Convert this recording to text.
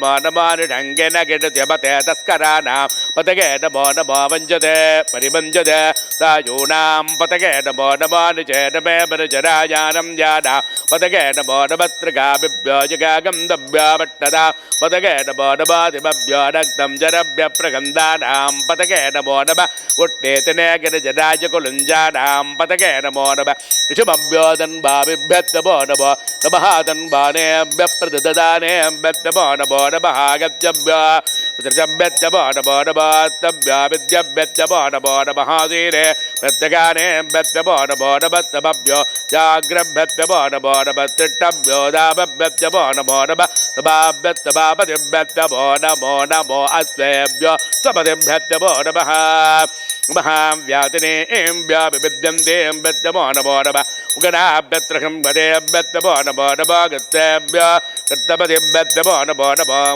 नमो नमो निढङ्गेन गिडत्यपते तस्कराणां पतगे नमो नमो वञ्जते परिवञ्जते सायूनां पतगे नमो नमो निचेन मे मनुजरायानं याना पतगे नमो नमत्रिकाभिभ्यो जगागन्धभ्यो पतगे नमो नमादिभ्यो रक्तं जरभ्य प्रगन्धानां पतगे नमो नमः उट्टेतने गिरिजराज कुलुञ्जानां पतगे नमो नमः ऋषभभ्यो तन्भाविभ्यत् नमो नमो नमः तन्भानेभ्य प्रददानेभ्यत् नमो नमो नमः गत्यभ्यो ऋषभ्यत् नमो नमो नमः तभ्यो विद्यभ्यत् नमो नमो नमः धीरे प्रत्यगानेभ्यत् नमो नमो नमः तमभ्यो जाग्रभ्यत् नमो नमो नमः तिष्ठभ्यो दाभ्यत् नमो नमो नमः तमाभ्यत् तमापतिभ्यत् नमो नमो नमो अस्वेभ्यो स्वपतिभ्यत् नमो नमः महाव्यातिनेभ्यो विविद्यन्तेभ्यत् नमो नमो नमः उगनाभ्यत्र संवदेभ्यत् नमो नमो नमः गत्तेभ्यो गत्तपतिभ्यत् नमो नमो नमः